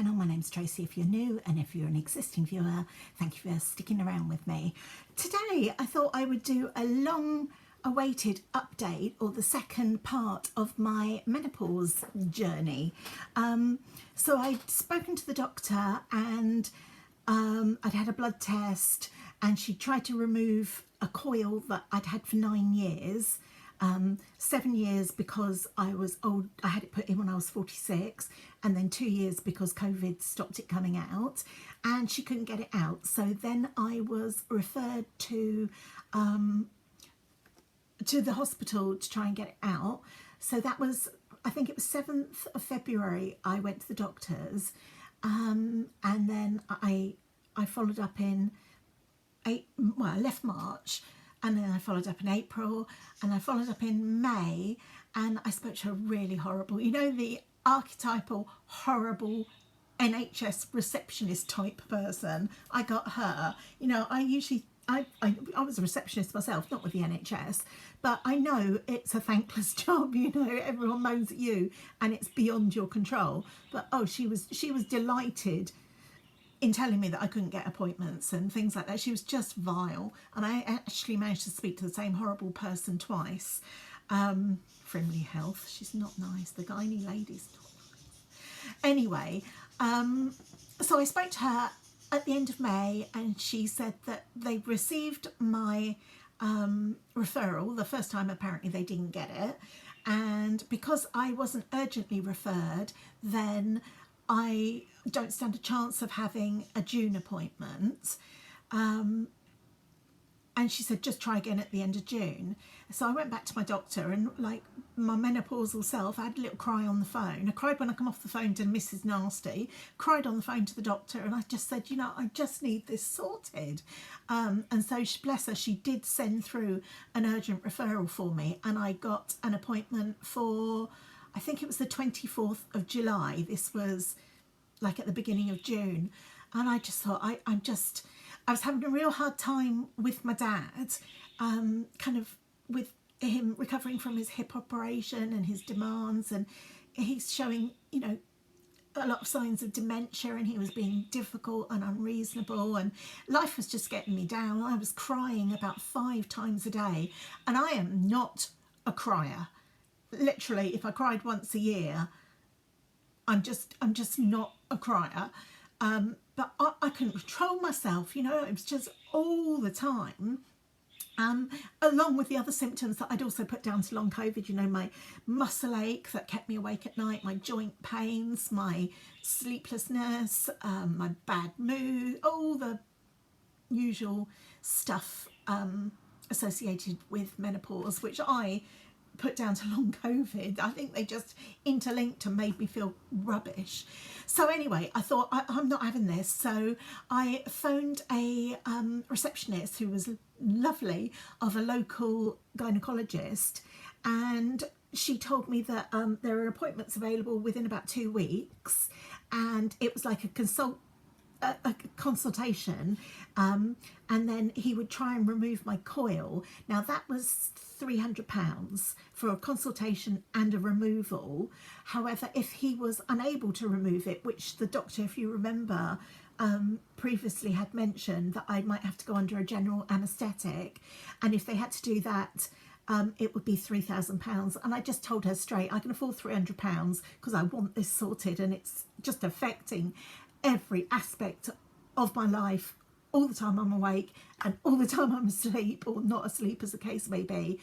channel. My name's Tracy if you're new, and if you're an existing viewer, thank you for sticking around with me. Today I thought I would do a long awaited update, or the second part of my menopause journey. So I'd spoken to the doctor, and I'd had a blood test, and she tried to remove a coil that I'd had for 9 years. 7 years because I was old. I had it put in when I was 46, and then 2 years because COVID stopped it coming out, and she couldn't get it out. So then I was referred to the hospital to try and get it out. So that was, I think it was 7th of February I went to the doctors, and then I followed up in I left March, and then I followed up in April, and I followed up in May, and I spoke to a really horrible, you know, the archetypal horrible NHS receptionist type person. I got her. You know, I was a receptionist myself, not with the NHS, but I know it's a thankless job. You know, everyone moans at you and it's beyond your control. But oh, she was delighted in telling me that I couldn't get appointments and things like that. She was just vile, and I actually managed to speak to the same horrible person twice. Frimley Health, she's not nice. The gynae lady's not nice. Anyway, so I spoke to her at the end of May, and she said that they received my referral. The first time apparently they didn't get it, and because I wasn't urgently referred, then I don't stand a chance of having a June appointment. And she said, just try again at the end of June. So I went back to my doctor, and like my menopausal self, I had a little cry on the phone. I cried when I come off the phone to Mrs. Nasty, cried on the phone to the doctor, and I just said, you know, I just need this sorted. And so, bless her, she did send through an urgent referral for me, and I got an appointment for, I think it was the 24th of July. This was like at the beginning of June. And I just thought, I was having a real hard time with my dad, kind of with him recovering from his hip operation and his demands, and he's showing, you know, a lot of signs of dementia, and he was being difficult and unreasonable, and life was just getting me down. I was crying about 5 times a day, and I am not a crier. Literally, if I cried once a year, I'm just not a crier. But I couldn't control myself, you know, it was just all the time. Along with the other symptoms that I'd also put down to long COVID, you know, my muscle ache that kept me awake at night, my joint pains, my sleeplessness, my bad mood, all the usual stuff associated with menopause, which I put down to long COVID. I think they just interlinked and made me feel rubbish. So anyway, I thought, I'm not having this. So I phoned a receptionist who was lovely, of a local gynecologist, and she told me that there are appointments available within about 2 weeks, and it was like a consultation, and then he would try and remove my coil. Now that was £300 for a consultation and a removal. However, if he was unable to remove it, which the doctor, if you remember, previously had mentioned that I might have to go under a general anaesthetic, and if they had to do that, it would be £3,000. And I just told her straight, I can afford £300 because I want this sorted, and it's just affecting every aspect of my life all the time I'm awake and all the time I'm asleep, or not asleep as the case may be.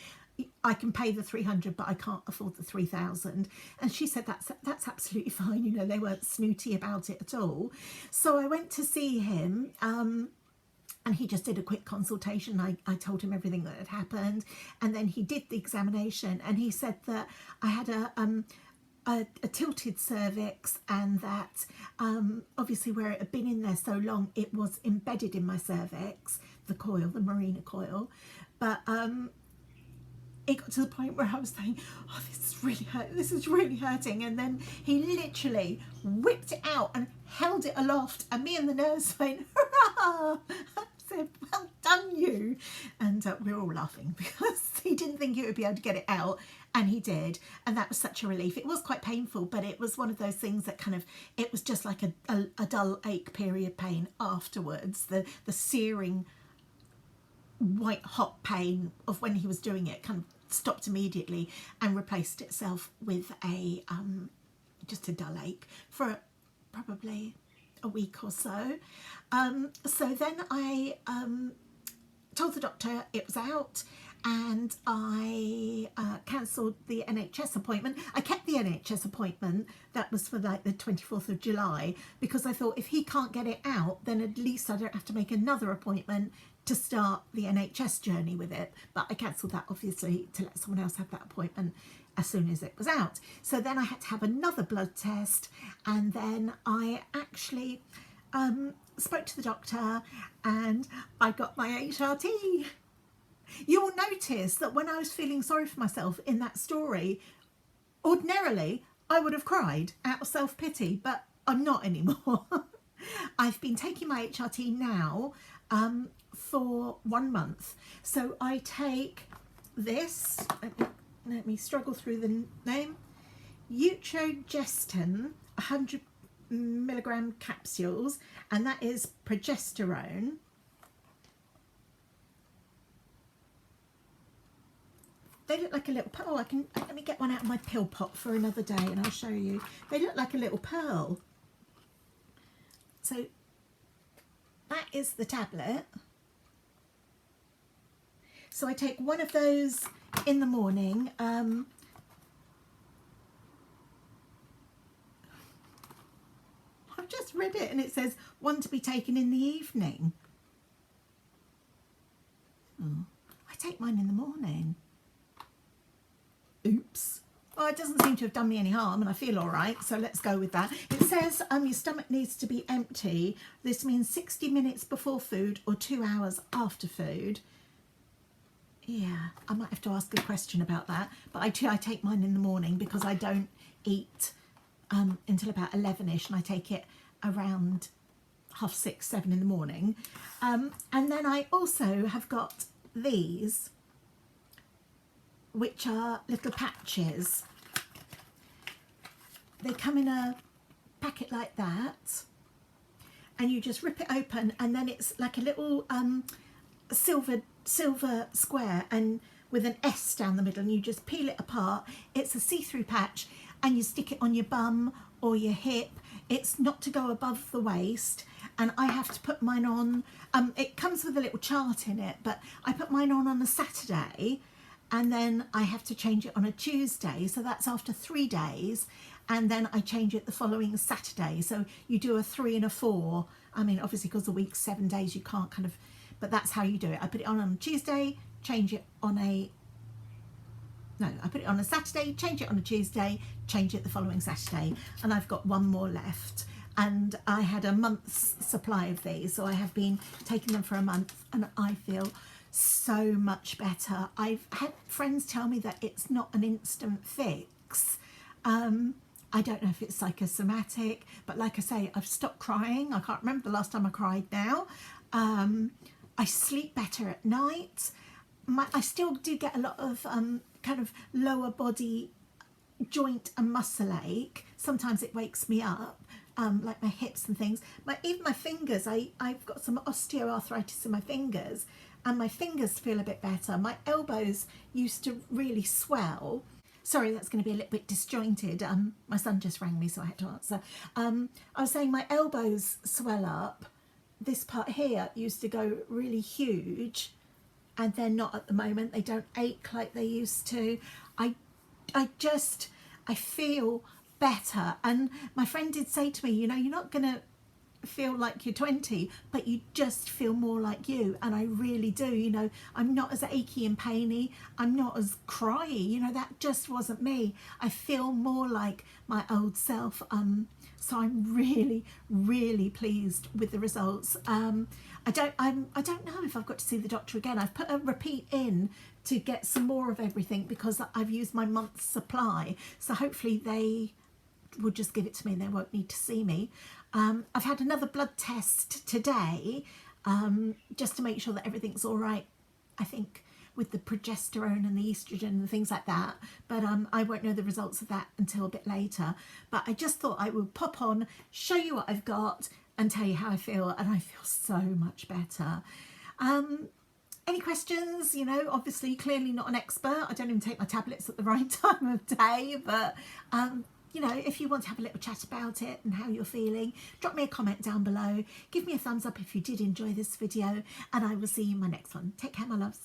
I can pay the 300, but I can't afford the 3,000. And she said that's absolutely fine. You know, they weren't snooty about it at all. So I went to see him, and he just did a quick consultation. I told him everything that had happened, and then he did the examination, and he said that I had a tilted cervix, and that obviously where it had been in there so long, it was embedded in my cervix, the coil, the Marina coil. But it got to the point where I was saying, oh, this is really hurting, and then he literally whipped it out and held it aloft, and me and the nurse went, hurrah! I said, well done you? And we were all laughing because he didn't think he would be able to get it out, and he did, and that was such a relief. It was quite painful, but it was one of those things that kind of, it was just like a dull ache period pain afterwards. The searing white hot pain of when he was doing it kind of stopped immediately and replaced itself with a just a dull ache for probably a week or so. So then I told the doctor it was out, and I cancelled the NHS appointment. I kept the NHS appointment, that was for like the 24th of July, because I thought if he can't get it out, then at least I don't have to make another appointment to start the NHS journey with it. But I cancelled that obviously to let someone else have that appointment as soon as it was out. So then I had to have another blood test, and then I actually spoke to the doctor and I got my HRT. You will notice that when I was feeling sorry for myself in that story, ordinarily I would have cried out of self-pity, but I'm not anymore. I've been taking my HRT now for 1 month. So I take this, let me struggle through the name, Utrogestan 100 milligram capsules, and that is progesterone. They look like a little pearl. Let me get one out of my pill pot for another day and I'll show you. They look like a little pearl. So that is the tablet. So I take one of those in the morning. I've just read it and it says one to be taken in the evening. I take mine in the morning. Oops. Well, it doesn't seem to have done me any harm and I feel all right, so let's go with that. It says your stomach needs to be empty. This means 60 minutes before food or 2 hours after food. Yeah, I might have to ask a question about that, but I take mine in the morning because I don't eat until about 11ish, and I take it around 6:30, 7 in the morning. And then I also have got these, which are little patches. They come in a packet like that, and you just rip it open, and then it's like a little silver square and with an S down the middle, and you just peel it apart. It's a see-through patch, and you stick it on your bum or your hip. It's not to go above the waist, and I have to put mine on. It comes with a little chart in it, but I put mine on a Saturday, and then I have to change it on a Tuesday, so that's after 3 days, and then I change it the following Saturday. So you do a 3 and a 4. I mean, obviously because the week's 7 days, you can't kind of, but that's how you do it. I put it on Tuesday, change it on a, no, I put it on a Saturday, change it on a Tuesday, change it the following Saturday, and I've got one more left. And I had a month's supply of these, so I have been taking them for a month, and I feel so much better. I've had friends tell me that it's not an instant fix. I don't know if it's psychosomatic, but like I say, I've stopped crying. I can't remember the last time I cried now. I sleep better at night. I still do get a lot of kind of lower body joint and muscle ache. Sometimes it wakes me up, like my hips and things. Even my fingers, I've got some osteoarthritis in my fingers, and my fingers feel a bit better. My elbows used to really swell. Sorry, that's going to be a little bit disjointed. My son just rang me, so I had to answer. I was saying my elbows swell up. This part here used to go really huge, and they're not at the moment. They don't ache like they used to. I feel better. And my friend did say to me, you know, you're not going to feel like you're 20, but you just feel more like you. And I really do. You know, I'm not as achy and painy. I'm not as cryy. You know, that just wasn't me. I feel more like my old self. So I'm really, really pleased with the results. I don't know if I've got to see the doctor again. I've put a repeat in to get some more of everything because I've used my month's supply. So hopefully they will just give it to me and they won't need to see me. I've had another blood test today, just to make sure that everything's all right, I think, with the progesterone and the estrogen and things like that. But I won't know the results of that until a bit later. But I just thought I would pop on, show you what I've got and tell you how I feel, and I feel so much better. Any questions? You know, obviously, clearly not an expert. I don't even take my tablets at the right time of day, but you know, if you want to have a little chat about it and how you're feeling, drop me a comment down below. Give me a thumbs up if you did enjoy this video, and I will see you in my next one. Take care, my loves.